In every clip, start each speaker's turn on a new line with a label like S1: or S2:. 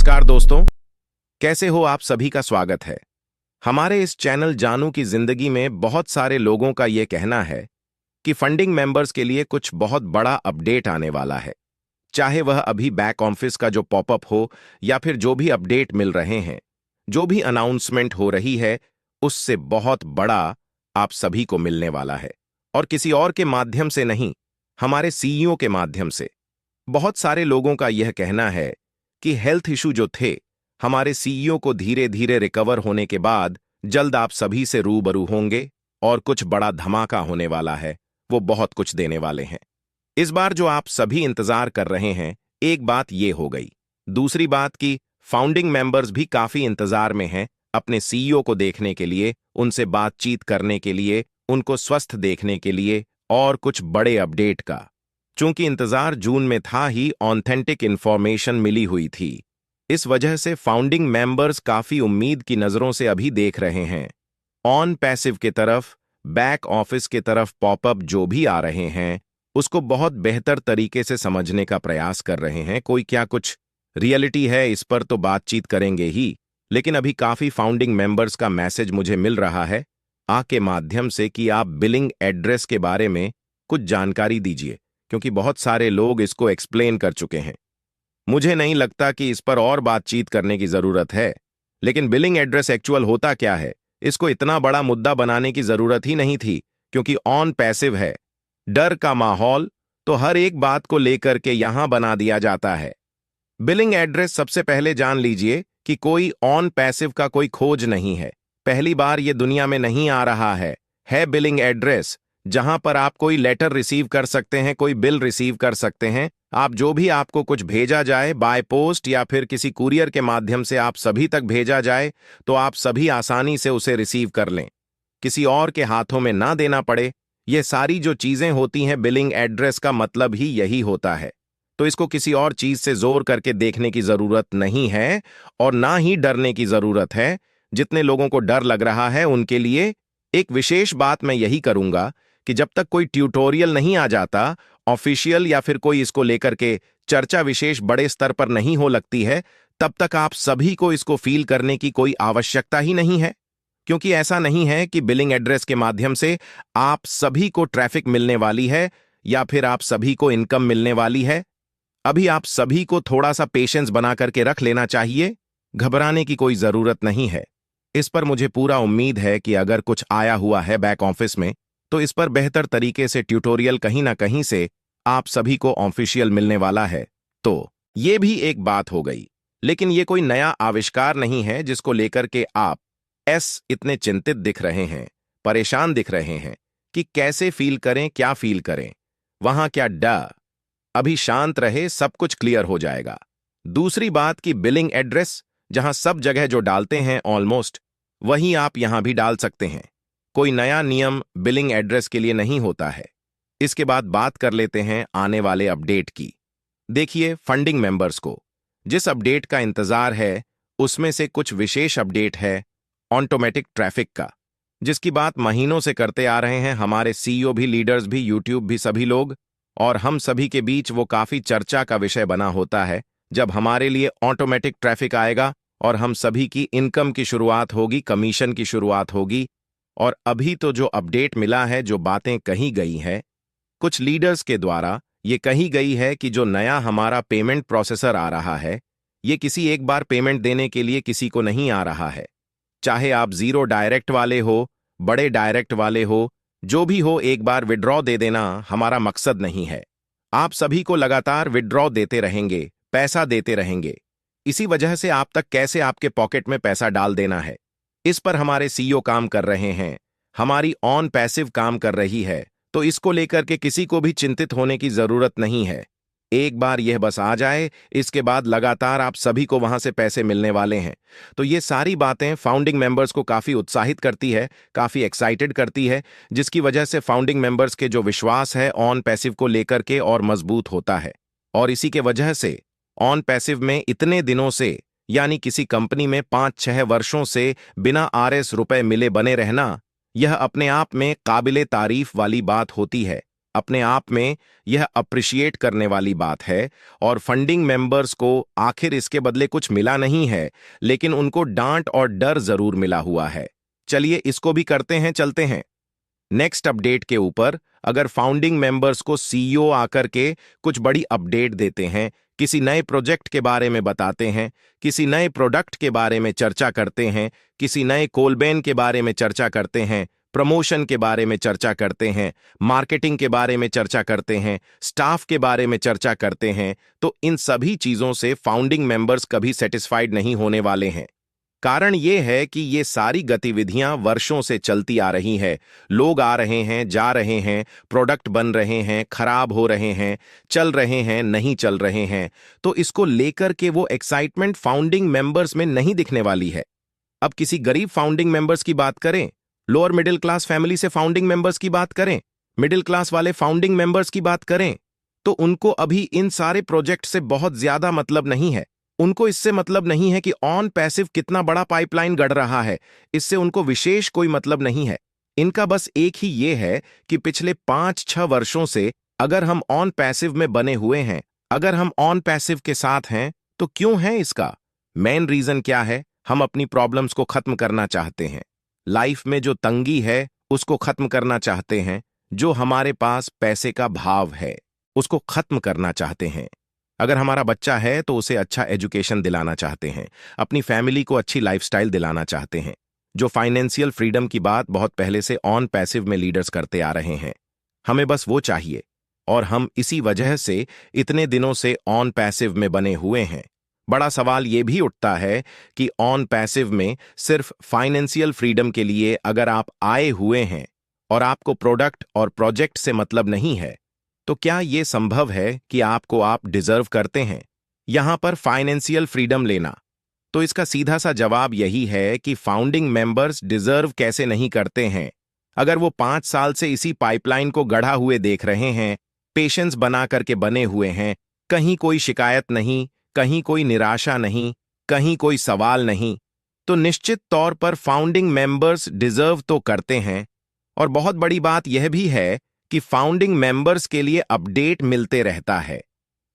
S1: नमस्कार दोस्तों, कैसे हो आप सभी का स्वागत है। हमारे इस चैनल जानू की जिंदगी में बहुत सारे लोगों का ये कहना है कि फंडिंग मेंबर्स के लिए कुछ बहुत बड़ा अपडेट आने वाला है। चाहे वह अभी बैक ऑफिस का जो पॉपअप हो या फिर जो भी अपडेट मिल रहे हैं, जो भी अनाउंसमेंट हो रही है, उससे बहुत बड़ा आप सभी को मिलने वाला है। और किसी और के माध्यम से नहीं, हमारे सीईओ के माध्यम से। बहुत सारे लोगों का यह कहना है कि हेल्थ इशू जो थे, हमारे सीईओ को धीरे धीरे रिकवर होने के बाद जल्द आप सभी से रूबरू होंगे और कुछ बड़ा धमाका होने वाला है। वो बहुत कुछ देने वाले हैं। इस बार जो आप सभी इंतजार कर रहे हैं, एक बात ये हो गई। दूसरी बात कि फाउंडिंग मेंबर्स भी काफी इंतजार में हैं अपने सीईओ को देखने के लिए, उनसे बातचीत करने के लिए, उनको स्वस्थ देखने के लिए और कुछ बड़े अपडेट का। चूंकि इंतजार जून में था ही, ऑथेंटिक इंफॉर्मेशन मिली हुई थी। इस वजह से फाउंडिंग मेंबर्स काफी उम्मीद की नजरों से अभी देख रहे हैं। ऑन पैसिव के तरफ, बैक ऑफिस के तरफ पॉपअप जो भी आ रहे हैं, उसको बहुत बेहतर तरीके से समझने का प्रयास कर रहे हैं। कोई क्या कुछ रियलिटी है इस पर तो बातचीत करेंगे ही, लेकिन अभी काफी फाउंडिंग मेंबर्स का मैसेज मुझे मिल रहा है के माध्यम से कि आप बिलिंग एड्रेस के बारे में कुछ जानकारी दीजिए, क्योंकि बहुत सारे लोग इसको एक्सप्लेन कर चुके हैं। मुझे नहीं लगता कि इस पर और बातचीत करने की जरूरत है। लेकिन बिलिंग एड्रेस एक्चुअल होता क्या है, इसको इतना बड़ा मुद्दा बनाने की जरूरत ही नहीं थी, क्योंकि ऑन पैसिव है। डर का माहौल तो हर एक बात को लेकर के यहां बना दिया जाता है। बिलिंग एड्रेस सबसे पहले जान लीजिए कि कोई ऑन पैसिव का कोई खोज नहीं है। पहली बार ये दुनिया में नहीं आ रहा है बिलिंग एड्रेस, जहां पर आप कोई लेटर रिसीव कर सकते हैं, कोई बिल रिसीव कर सकते हैं। आप जो भी आपको कुछ भेजा जाए बाय पोस्ट या फिर किसी कुरियर के माध्यम से आप सभी तक भेजा जाए, तो आप सभी आसानी से उसे रिसीव कर लें, किसी और के हाथों में ना देना पड़े। ये सारी जो चीजें होती हैं, बिलिंग एड्रेस का मतलब ही यही होता है। तो इसको किसी और चीज से जोर करके देखने की जरूरत नहीं है और ना ही डरने की जरूरत है। जितने लोगों को डर लग रहा है उनके लिए एक विशेष बात मैं यही करूंगा कि जब तक कोई ट्यूटोरियल नहीं आ जाता, ऑफिशियल या फिर कोई इसको लेकर के चर्चा विशेष बड़े स्तर पर नहीं हो लगती है, तब तक आप सभी को इसको फील करने की कोई आवश्यकता ही नहीं है। क्योंकि ऐसा नहीं है कि बिलिंग एड्रेस के माध्यम से आप सभी को ट्रैफिक मिलने वाली है या फिर आप सभी को इनकम मिलने वाली है। अभी आप सभी को थोड़ा सा पेशेंस बना करके रख लेना चाहिए। घबराने की कोई जरूरत नहीं है। इस पर मुझे पूरा उम्मीद है कि अगर कुछ आया हुआ है बैक ऑफिस में, तो इस पर बेहतर तरीके से ट्यूटोरियल कहीं ना कहीं से आप सभी को ऑफिशियल मिलने वाला है। तो ये भी एक बात हो गई। लेकिन ये कोई नया आविष्कार नहीं है जिसको लेकर के आप इतने चिंतित दिख रहे हैं, परेशान दिख रहे हैं कि कैसे फील करें, क्या फील करें, वहां क्या डर। अभी शांत रहे, सब कुछ क्लियर हो जाएगा। दूसरी बात कि बिलिंग एड्रेस जहां सब जगह जो डालते हैं ऑलमोस्ट, वहीं आप यहां भी डाल सकते हैं। कोई नया नियम बिलिंग एड्रेस के लिए नहीं होता है। इसके बाद बात कर लेते हैं आने वाले अपडेट की। देखिए, फंडिंग मेंबर्स को जिस अपडेट का इंतजार है, उसमें से कुछ विशेष अपडेट है ऑटोमेटिक ट्रैफिक का, जिसकी बात महीनों से करते आ रहे हैं हमारे सीईओ भी, लीडर्स भी, यूट्यूब भी, सभी लोग। और हम सभी के बीच वो काफी चर्चा का विषय बना होता है जब हमारे लिए ऑटोमेटिक ट्रैफिक आएगा और हम सभी की इनकम की शुरुआत होगी, कमीशन की शुरुआत होगी। और अभी तो जो अपडेट मिला है, जो बातें कही गई हैं कुछ लीडर्स के द्वारा, ये कही गई है कि जो नया हमारा पेमेंट प्रोसेसर आ रहा है, ये किसी एक बार पेमेंट देने के लिए किसी को नहीं आ रहा है। चाहे आप जीरो डायरेक्ट वाले हो, बड़े डायरेक्ट वाले हो, जो भी हो, एक बार विड्रॉ दे देना हमारा मकसद नहीं है। आप सभी को लगातार विड्रॉ देते रहेंगे, पैसा देते रहेंगे। इसी वजह से आप तक कैसे आपके पॉकेट में पैसा डाल देना है, इस पर हमारे सीईओ काम कर रहे हैं, हमारी ऑन पैसिव काम कर रही है। तो इसको लेकर के किसी को भी चिंतित होने की जरूरत नहीं है। एक बार यह बस आ जाए, इसके बाद लगातार आप सभी को वहां से पैसे मिलने वाले हैं। तो ये सारी बातें फाउंडिंग मेंबर्स को काफी उत्साहित करती है, काफी एक्साइटेड करती है, जिसकी वजह से फाउंडिंग मेंबर्स के जो विश्वास है ऑन पैसिव को लेकर के और मजबूत होता है। और इसी के वजह से ऑन पैसिव में इतने दिनों से, यानी किसी कंपनी में 5-6 वर्षों से बिना रुपए मिले बने रहना, यह अपने आप में काबिले तारीफ वाली बात होती है। अपने आप में यह अप्रिशिएट करने वाली बात है। और फंडिंग मेंबर्स को आखिर इसके बदले कुछ मिला नहीं है, लेकिन उनको डांट और डर जरूर मिला हुआ है। चलिए इसको भी करते हैं, चलते हैं नेक्स्ट अपडेट के ऊपर। अगर फाउंडिंग मेंबर्स को सीईओ आकर के कुछ बड़ी अपडेट देते हैं, किसी नए प्रोजेक्ट के बारे में बताते हैं, किसी नए प्रोडक्ट के बारे में चर्चा करते हैं, किसी नए कोलबेन के बारे में चर्चा करते हैं, प्रमोशन के बारे में चर्चा करते हैं, मार्केटिंग के बारे में चर्चा करते हैं, स्टाफ के बारे में चर्चा करते हैं, तो इन सभी चीजों से फाउंडिंग मेंबर्स कभी सेटिस्फाइड नहीं होने वाले हैं। कारण ये है कि ये सारी गतिविधियां वर्षों से चलती आ रही है। लोग आ रहे हैं, जा रहे हैं, प्रोडक्ट बन रहे हैं, खराब हो रहे हैं, चल रहे हैं, नहीं चल रहे हैं। तो इसको लेकर के वो एक्साइटमेंट फाउंडिंग मेंबर्स में नहीं दिखने वाली है। अब किसी गरीब फाउंडिंग मेंबर्स की बात करें, लोअर मिडिल क्लास फैमिली से फाउंडिंग मेंबर्स की बात करें, मिडिल क्लास वाले फाउंडिंग मेंबर्स की बात करें, तो उनको अभी इन सारे प्रोजेक्ट से बहुत ज्यादा मतलब नहीं है। उनको इससे मतलब नहीं है कि ऑन पैसिव कितना बड़ा पाइपलाइन गढ़ रहा है, इससे उनको विशेष कोई मतलब नहीं है। इनका बस एक ही ये है कि पिछले 5-6 वर्षों से अगर हम ऑन पैसिव में बने हुए हैं, अगर हम ऑन पैसिव के साथ हैं, तो क्यों है इसका मेन रीजन क्या है? हम अपनी प्रॉब्लम्स को खत्म करना चाहते हैं। लाइफ में जो तंगी है उसको खत्म करना चाहते हैं। जो हमारे पास पैसे का भाव है उसको खत्म करना चाहते हैं। अगर हमारा बच्चा है तो उसे अच्छा एजुकेशन दिलाना चाहते हैं, अपनी फैमिली को अच्छी लाइफस्टाइल दिलाना चाहते हैं। जो फाइनेंशियल फ्रीडम की बात बहुत पहले से ऑन पैसिव में लीडर्स करते आ रहे हैं, हमें बस वो चाहिए। और हम इसी वजह से इतने दिनों से ऑन पैसिव में बने हुए हैं। बड़ा सवाल ये भी उठता है कि ऑन पैसिव में सिर्फ फाइनेंशियल फ्रीडम के लिए अगर आप आए हुए हैं और आपको प्रोडक्ट और प्रोजेक्ट से मतलब नहीं है, तो क्या यह संभव है कि आपको आप डिजर्व करते हैं यहां पर फाइनेंशियल फ्रीडम लेना? तो इसका सीधा सा जवाब यही है कि फाउंडिंग मेंबर्स डिजर्व कैसे नहीं करते हैं। अगर वो 5 साल से इसी पाइपलाइन को गढ़ा हुए देख रहे हैं, पेशेंस बना करके बने हुए हैं, कहीं कोई शिकायत नहीं, कहीं कोई निराशा नहीं, कहीं कोई सवाल नहीं, तो निश्चित तौर पर फाउंडिंग मेंबर्स डिजर्व तो करते हैं। और बहुत बड़ी बात यह भी है कि फाउंडिंग मेंबर्स के लिए अपडेट मिलते रहता है।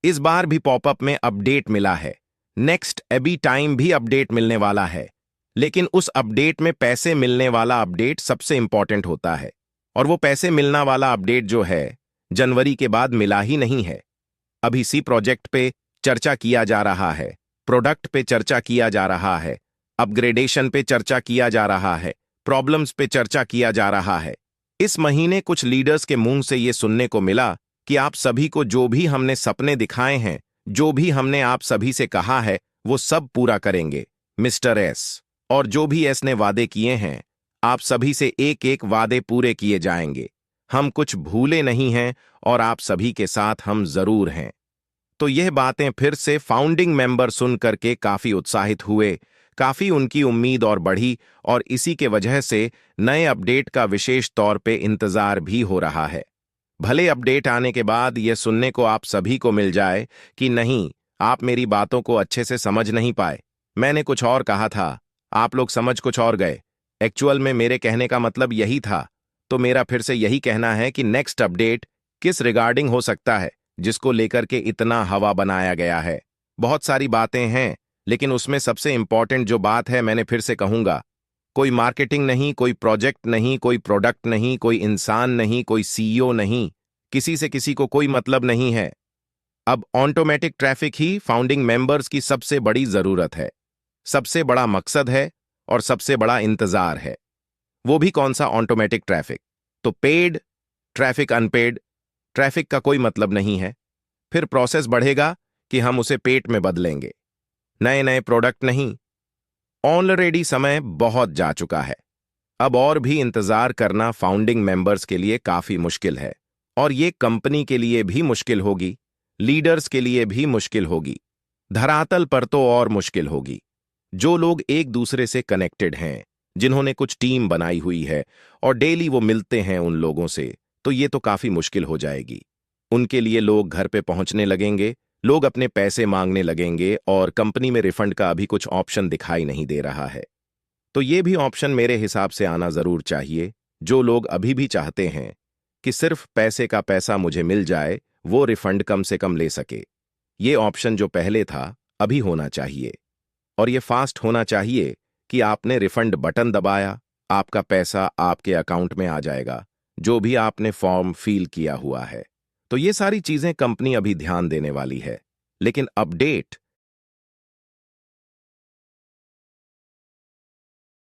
S1: इस बार भी पॉपअप में अपडेट मिला है, नेक्स्ट एबी टाइम भी अपडेट मिलने वाला है। लेकिन उस अपडेट में पैसे मिलने वाला अपडेट सबसे इंपॉर्टेंट होता है। और वो पैसे मिलना वाला अपडेट जो है जनवरी के बाद मिला ही नहीं है। अभी सी प्रोजेक्ट पे चर्चा किया जा रहा है, प्रोडक्ट पे चर्चा किया जा रहा है, अपग्रेडेशन पे चर्चा किया जा रहा है, प्रॉब्लम्स पे चर्चा किया जा रहा है। इस महीने कुछ लीडर्स के मुंह से ये सुनने को मिला कि आप सभी को जो भी हमने सपने दिखाए हैं, जो भी हमने आप सभी से कहा है, वो सब पूरा करेंगे मिस्टर एस। और जो भी एस ने वादे किए हैं, आप सभी से एक एक वादे पूरे किए जाएंगे। हम कुछ भूले नहीं हैं और आप सभी के साथ हम जरूर हैं। तो यह बातें फिर से फाउंडिंग मेंबर सुन करके काफी उत्साहित हुए, काफी उनकी उम्मीद और बढ़ी। और इसी के वजह से नए अपडेट का विशेष तौर पे इंतजार भी हो रहा है। भले अपडेट आने के बाद यह सुनने को आप सभी को मिल जाए कि नहीं, आप मेरी बातों को अच्छे से समझ नहीं पाए, मैंने कुछ और कहा था, आप लोग समझ कुछ और गए। एक्चुअल में मेरे कहने का मतलब यही था। तो मेरा फिर से यही कहना है कि नेक्स्ट अपडेट किस रिगार्डिंग हो सकता है जिसको लेकर के इतना हवा बनाया गया है। बहुत सारी बातें हैं, लेकिन उसमें सबसे इंपॉर्टेंट जो बात है, मैंने फिर से कहूंगा, कोई मार्केटिंग नहीं, कोई प्रोजेक्ट नहीं, कोई प्रोडक्ट नहीं, कोई इंसान नहीं, कोई सीईओ नहीं, किसी से किसी को कोई मतलब नहीं है। अब ऑटोमेटिक ट्रैफिक ही फाउंडिंग मेंबर्स की सबसे बड़ी जरूरत है, सबसे बड़ा मकसद है और सबसे बड़ा इंतजार है। वो भी कौन सा ऑटोमेटिक ट्रैफिक? तो पेड ट्रैफिक, अनपेड ट्रैफिक का कोई मतलब नहीं है। फिर प्रोसेस बढ़ेगा कि हम उसे पेट में बदलेंगे, नए नए प्रोडक्ट नहीं। ऑलरेडी समय बहुत जा चुका है। अब और भी इंतजार करना फाउंडिंग मेंबर्स के लिए काफी मुश्किल है। और ये कंपनी के लिए भी मुश्किल होगी, लीडर्स के लिए भी मुश्किल होगी, धरातल पर तो और मुश्किल होगी। जो लोग एक दूसरे से कनेक्टेड हैं, जिन्होंने कुछ टीम बनाई हुई है और डेली वो मिलते हैं उन लोगों से, तो ये तो काफी मुश्किल हो जाएगी। उनके लिए लोग घर पे पहुंचने लगेंगे, लोग अपने पैसे मांगने लगेंगे और कंपनी में रिफंड का अभी कुछ ऑप्शन दिखाई नहीं दे रहा है। तो ये भी ऑप्शन मेरे हिसाब से आना जरूर चाहिए। जो लोग अभी भी चाहते हैं कि सिर्फ पैसे का पैसा मुझे मिल जाए, वो रिफंड कम से कम ले सके। ये ऑप्शन जो पहले था, अभी होना चाहिए। और ये फास्ट होना चाहिए कि आपने रिफंड बटन दबाया, आपका पैसा आपके अकाउंट में आ जाएगा, जो भी आपने फॉर्म फिल किया हुआ है। तो ये सारी चीजें कंपनी अभी ध्यान देने वाली है। लेकिन अपडेट